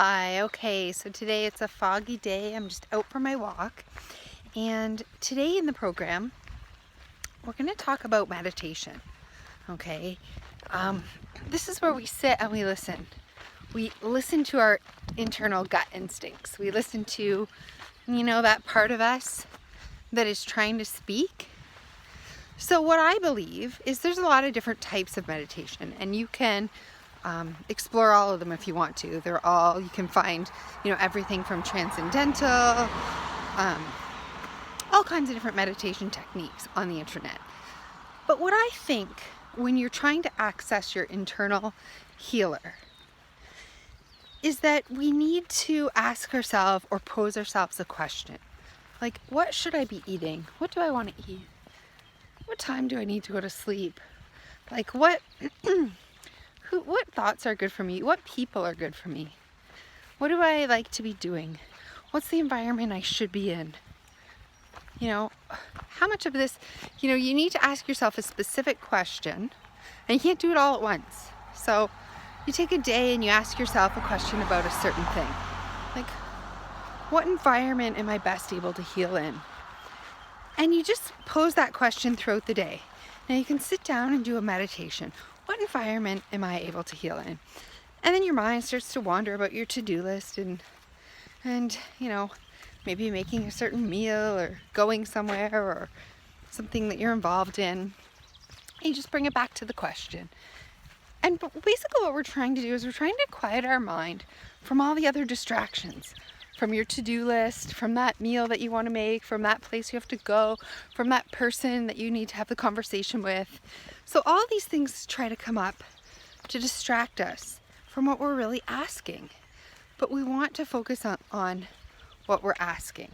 Hi, okay, so today it's a foggy day. I'm just out for my walk. And today in the program, we're going to talk about meditation. Okay, um, this is where we sit and we listen. We listen to our internal gut instincts. We listen to, that part of us that is trying to speak. So, what I believe is there's a lot of different types of meditation, and you can explore all of them if you want to. You can find, everything from transcendental, all kinds of different meditation techniques on the internet. But what I think when you're trying to access your internal healer is that we need to ask ourselves or pose ourselves a question. Like, what should I be eating? What do I want to eat? What time do I need to go to sleep? Like, what thoughts are good for me? What people are good for me? What do I like to be doing? What's the environment I should be in? How much of this, you need to ask yourself a specific question, and you can't do it all at once. So you take a day and you ask yourself a question about a certain thing. Like, what environment am I best able to heal in? And you just pose that question throughout the day. Now you can sit down and do a meditation. What environment am I able to heal in? And then your mind starts to wander about your to-do list and maybe making a certain meal or going somewhere or something that you're involved in. And you just bring it back to the question. And basically what we're trying to do is we're trying to quiet our mind from all the other distractions. From your to-do list, from that meal that you want to make, from that place you have to go, from that person that you need to have the conversation with. So all these things try to come up to distract us from what we're really asking. But we want to focus on what we're asking,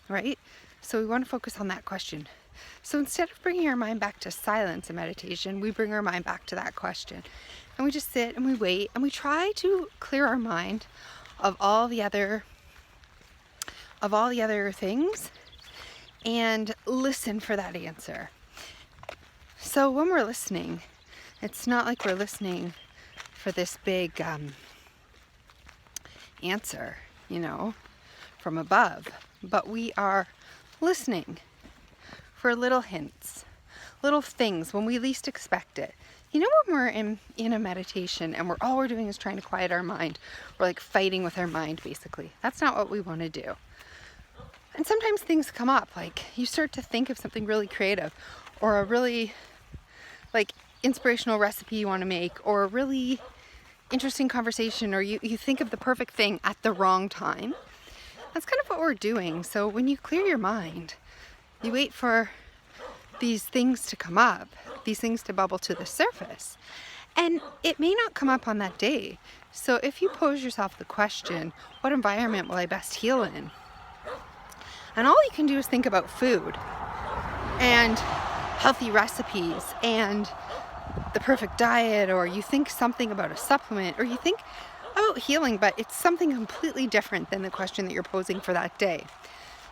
right? So we want to focus on that question. So instead of bringing our mind back to silence and meditation, we bring our mind back to that question. And we just sit and we wait and we try to clear our mind of all the other things and listen for that answer. So when we're listening, it's not like we're listening for this big answer, from above, but we are listening for little hints, little things when we least expect it. When we're in a meditation and all we're doing is trying to quiet our mind, we're like fighting with our mind basically. That's not what we want to do. And sometimes things come up, like you start to think of something really creative or a really inspirational recipe you want to make or a really interesting conversation, or you think of the perfect thing at the wrong time. That's kind of what we're doing. So when you clear your mind, you wait for these things to come up, these things to bubble to the surface. And it may not come up on that day. So if you pose yourself the question, what environment will I best heal in? And all you can do is think about food and healthy recipes and the perfect diet, or you think something about a supplement, or you think about healing, but it's something completely different than the question that you're posing for that day.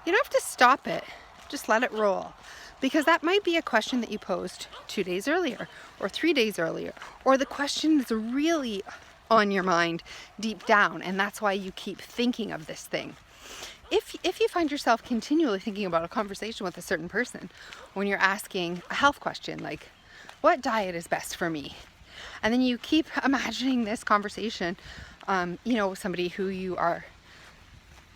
You don't have to stop it. Just let it roll. Because that might be a question that you posed 2 days earlier or 3 days earlier, or the question is really on your mind deep down, and that's why you keep thinking of this thing. If you find yourself continually thinking about a conversation with a certain person when you're asking a health question, like, what diet is best for me? And then you keep imagining this conversation, with somebody who you are,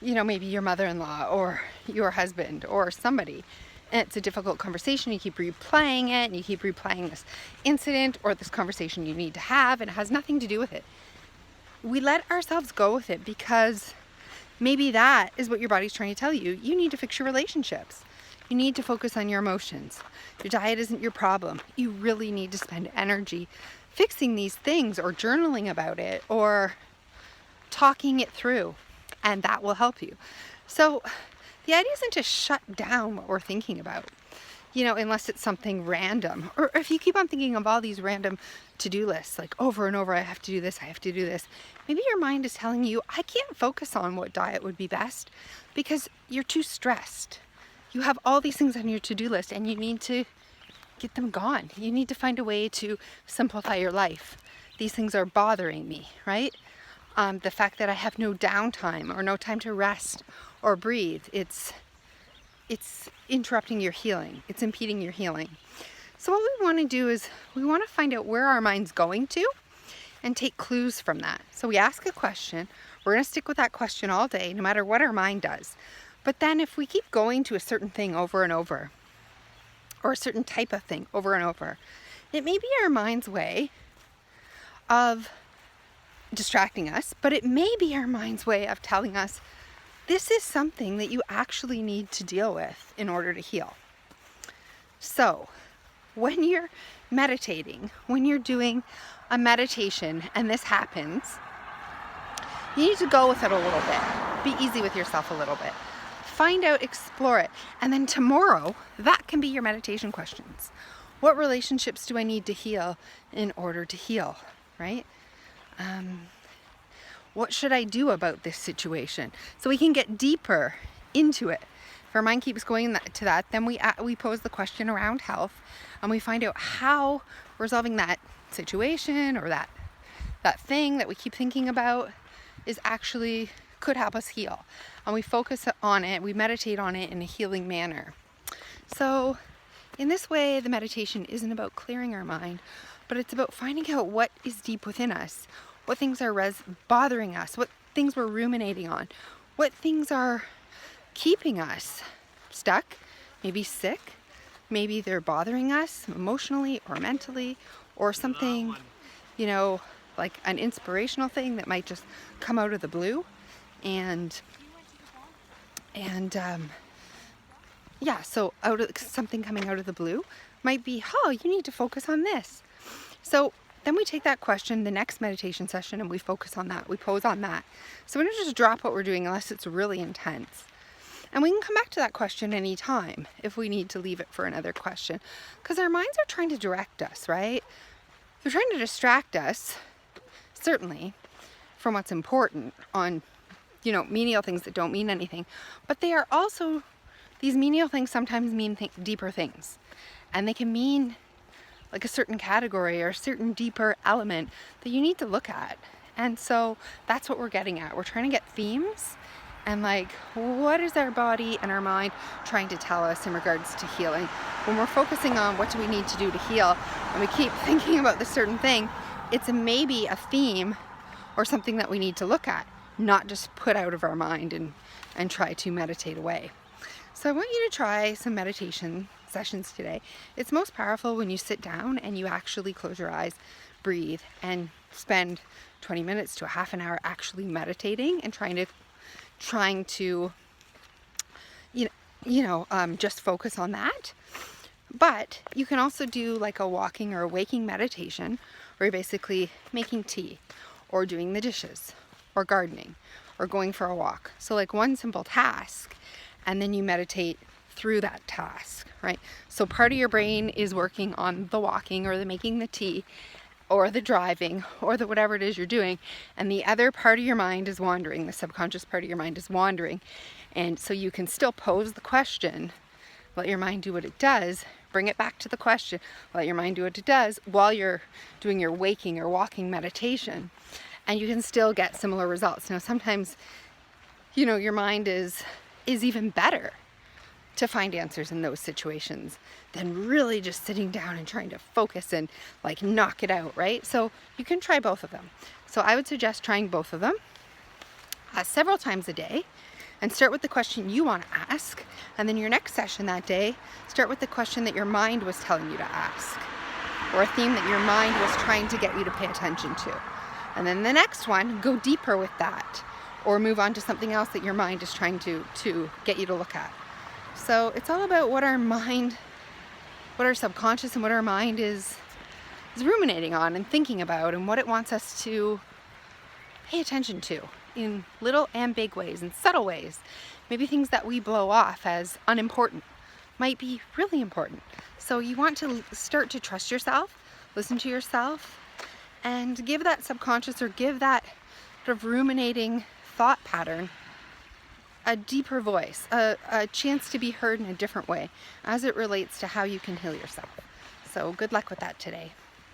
maybe your mother-in-law or your husband or somebody. And it's a difficult conversation. You keep replaying it and you keep replaying this incident or this conversation you need to have, and it has nothing to do with it. We let ourselves go with it because maybe that is what your body's trying to tell you. You need to fix your relationships. You need to focus on your emotions. Your diet isn't your problem. You really need to spend energy fixing these things or journaling about it or talking it through, and that will help you. So the idea isn't to shut down what we're thinking about, unless it's something random. Or if you keep on thinking of all these random to-do lists, like over and over, I have to do this, I have to do this. Maybe your mind is telling you, I can't focus on what diet would be best because you're too stressed. You have all these things on your to-do list and you need to get them gone. You need to find a way to simplify your life. These things are bothering me, right? the fact that I have no downtime or no time to rest or breathe. It's interrupting your healing. It's impeding your healing. So what we want to do is we want to find out where our mind's going to and take clues from that. So we ask a question. We're going to stick with that question all day, no matter what our mind does. But then if we keep going to a certain thing over and over, or a certain type of thing over and over, it may be our mind's way of distracting us, but it may be our mind's way of telling us this is something that you actually need to deal with in order to heal. So when you're meditating, when you're doing a meditation and this happens, you need to go with it a little bit. Be easy with yourself a little bit. Find out, explore it. And then tomorrow, that can be your meditation questions. What relationships do I need to heal in order to heal, right? What should I do about this situation? So we can get deeper into it. If our mind keeps going to that, then we pose the question around health, and we find out how resolving that situation or that thing that we keep thinking about is actually could help us heal. And we focus on it, we meditate on it in a healing manner. So in this way, the meditation isn't about clearing our mind, but it's about finding out what is deep within us, what things are bothering us, what things we're ruminating on, what things are keeping us stuck, maybe sick, maybe they're bothering us emotionally or mentally, or something, like an inspirational thing that might just come out of the blue. So something coming out of the blue might be, you need to focus on this. So then we take that question the next meditation session and we focus on that. We pose on that. So we don't just drop what we're doing unless it's really intense. And we can come back to that question anytime if we need to leave it for another question. Because our minds are trying to direct us, right? They're trying to distract us, certainly, from what's important on, menial things that don't mean anything. But they are also, these menial things sometimes mean deeper things. And they can mean like a certain category or a certain deeper element that you need to look at. And so that's what we're getting at. We're trying to get themes and what is our body and our mind trying to tell us in regards to healing. When we're focusing on what do we need to do to heal and we keep thinking about this certain thing, it's maybe a theme or something that we need to look at, not just put out of our mind and try to meditate away. So I want you to try some meditation sessions today. It's most powerful when you sit down and you actually close your eyes, breathe, and spend 20 minutes to a half an hour actually meditating and trying to just focus on that. But you can also do like a walking or a waking meditation where you're basically making tea or doing the dishes or gardening or going for a walk. So like one simple task, and then you meditate through that task, right? So part of your brain is working on the walking or the making the tea or the driving or the whatever it is you're doing, and the other part of your mind is wandering, the subconscious part of your mind is wandering. And so you can still pose the question, let your mind do what it does, bring it back to the question, let your mind do what it does while you're doing your waking or walking meditation, and you can still get similar results. Now sometimes, your mind is even better to find answers in those situations than really just sitting down and trying to focus and knock it out, right? So you can try both of them. So I would suggest trying both of them several times a day, and start with the question you want to ask, and then your next session that day, start with the question that your mind was telling you to ask, or a theme that your mind was trying to get you to pay attention to. And then the next one, go deeper with that, or move on to something else that your mind is trying to get you to look at. So it's all about what our mind, what our subconscious and what our mind is ruminating on and thinking about, and what it wants us to pay attention to in little and big ways and subtle ways. Maybe things that we blow off as unimportant might be really important. So you want to start to trust yourself, listen to yourself, and give that subconscious or give that sort of ruminating thought pattern a deeper voice, a chance to be heard in a different way as it relates to how you can heal yourself. So good luck with that today.